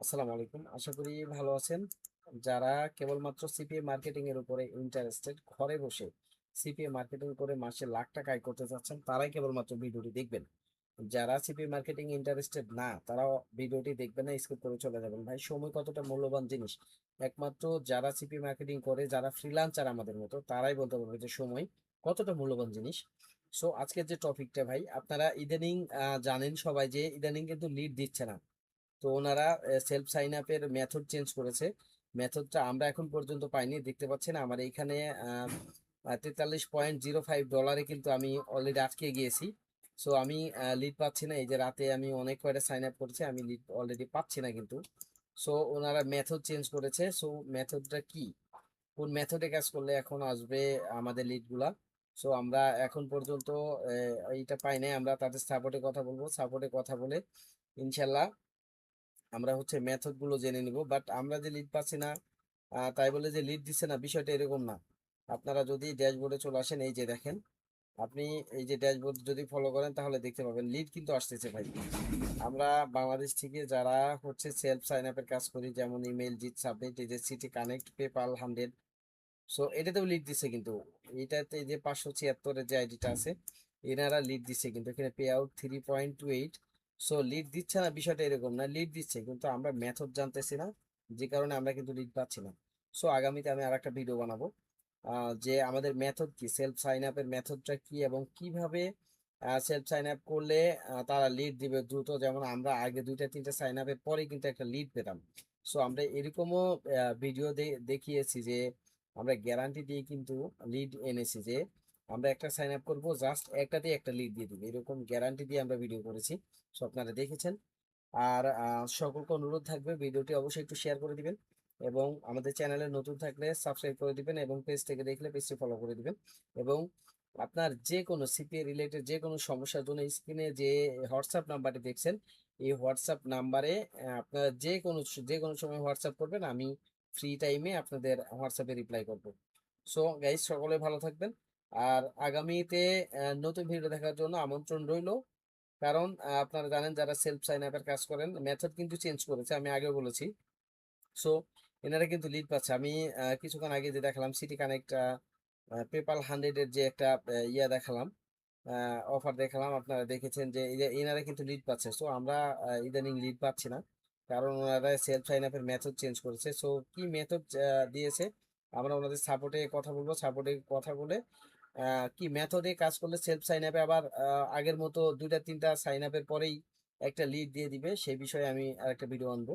আসসালামু আলাইকুম, আশা করি ভালো আছেন। যারা কেবলমাত্র সিপিএ মার্কেটিং এর উপরে ইন্টারেস্টেড, ঘরে বসে সিপিএ মার্কেটিং করে মাসে লাখ টাকা আয় করতে চাচ্ছেন, তারাই কেবলমাত্র ভিডিওটি দেখবেন। যারা সিপিএ মার্কেটিং ইন্টারেস্টেড না, তারাও ভিডিওটি দেখবেন না, স্কিপ করে চলে যাবেন। ভাই, সময় কতটা মূল্যবান জিনিস, একমাত্র যারা সিপিএ মার্কেটিং করে, যারা ফ্রিল্যান্সার আমাদের মতো, তারাই বলতে পারবে যে সময় কতটা মূল্যবান জিনিস। সো আজকের যে টপিকটা ভাই, আপনারা ইদানিং জানেন সবাই যে ইদানিং কিন্তু লিড দিচ্ছে না। তো ওনারা সেলফ সাইন আপের মেথড চেঞ্জ করেছে। মেথডটা আমরা এখন পর্যন্ত পাইনি, দেখতে পাচ্ছেন আমার এইখানে 43.05 ডলারে কিন্তু আমি অলরেডি আটকে গিয়েছি। সো আমি লিড পাচ্ছি না। এই যে রাতে আমি অনেক কয়টা সাইন আপ করেছি, আমি লিড অলরেডি পাচ্ছি না কিন্তু। সো ওনারা মেথড চেঞ্জ করেছে। সো মেথডটা কি, কোন মেথডে কাজ করলে এখন আসবে আমাদের লিডগুলা? সো আমরা এখন পর্যন্ত এইটা পাই নাই। আমরা তাদের সাপোর্টে কথা বলবো, সাপোর্টে কথা বলে ইনশাল্লাহ আমরা হচ্ছে মেথড গুলো জেনে নিব। বাট আমরা যে লিড পাচ্ছি না, তাই বলে যে লিড দিচ্ছে না, বিষয়টা এরকম না। আপনারা যদি ড্যাশবোর্ডে চলে আসেন, এই যে দেখেন, আপনি এই যে ড্যাশবোর্ড যদি ফলো করেন তাহলে দেখতে পাবেন লিড কিন্তু আসতেছে ভাই। আমরা বাংলাদেশ থেকে যারা হচ্ছে সেলফ সাইন আপের কাজ করি, যেমন ইমেল, জিট সাবমিট, এই যে সিটি কানেক্ট, পেপাল 100, সো এটাতেও লিড দিচ্ছে কিন্তু। এটাতে যে 576-এর যে আইডিটা আছে, এনারা লিড দিচ্ছে কিন্তু এখানে পে আউট 3.28। সো লিড দিচ্ছে না, বিষয়টা এরকম না, লিড দিচ্ছে কিন্তু আমরা মেথড জানতেছি না, যে কারণে আমরা কিন্তু লিড পাচ্ছি না। সো আগামীতে আমি আর একটা ভিডিও বানাবো, যে আমাদের মেথড কি, সেলফ সাইন আপের মেথডটা কি, এবং কিভাবে সেলফ সাইন আপ করলে তারা লিড দিবে দ্রুত। যেমন আমরা আগে দুইটা তিনটা সাইন আপের পরে কিন্তু একটা লিড পেতাম। সো আমরা এরকমও ভিডিও দেখিয়েছি যে আমরা গ্যারান্টি দিয়ে কিন্তু লিড এনেছি, যে আমরা একটা সাইন আপ করবো, জাস্ট একটাতেই একটা লিড দিয়ে দিবে, এরকম গ্যারান্টি দিয়ে আমরা ভিডিও করেছি। সো আপনারা দেখেছেন। আর সকলকে অনুরোধ থাকবে, ভিডিওটি অবশ্যই একটু শেয়ার করে দিবেন, এবং আমাদের চ্যানেলে নতুন থাকলে সাবস্ক্রাইব করে দিবেন, এবং পেজ থেকে দেখলে পেজটি ফলো করে দিবেন। এবং আপনার যে কোনো সিপিএ রিলেটেড যে কোনো সমস্যার জন্য স্ক্রিনে যে হোয়াটসঅ্যাপ নাম্বারটি দেখছেন, এই হোয়াটসঅ্যাপ নাম্বারে আপনারা যে কোনো সময় হোয়াটসঅ্যাপ করবেন, আমি ফ্রি টাইমে আপনাদের হোয়াটসঅ্যাপে রিপ্লাই করব। সো গাইস, সকলে ভালো থাকবেন। আর আগামীতে নতুন ভিডিও দেখার জন্য আমন্ত্রণ রইল। কারণ আপনারা জানেন যারা সেলফ সাইন আপের কাজ করেন, মেথড কিন্তু চেঞ্জ করেছে, আমি আগেও বলেছি। সো এনারা কিন্তু লিড পাচ্ছে। আমি কিছুক্ষণ আগে যে দেখালাম সিটি কানেক্ট, পেপাল 100-এর যে একটা ইয়া দেখালাম, অফার দেখালাম, আপনারা দেখেছেন যে এই যে এনারা কিন্তু লিড পাচ্ছে। সো আমরা ইদানিং লিড পাচ্ছি না, কারণ ওনারা সেলফ সাইন আপের মেথড চেঞ্জ করেছে। সো কি মেথড দিয়েছে, আমরা ওনাদের সাপোর্টে কথা বলবো, সাপোর্টে কথা বলে কি মেথডে কাজ করলে সেলফ সাইন আপে আবার আগের মতো দুইটা তিনটা সাইন আপের পরেই একটা লিড দিয়ে দিবে, সেই বিষয়ে আমি আরেকটা ভিডিও আনবো।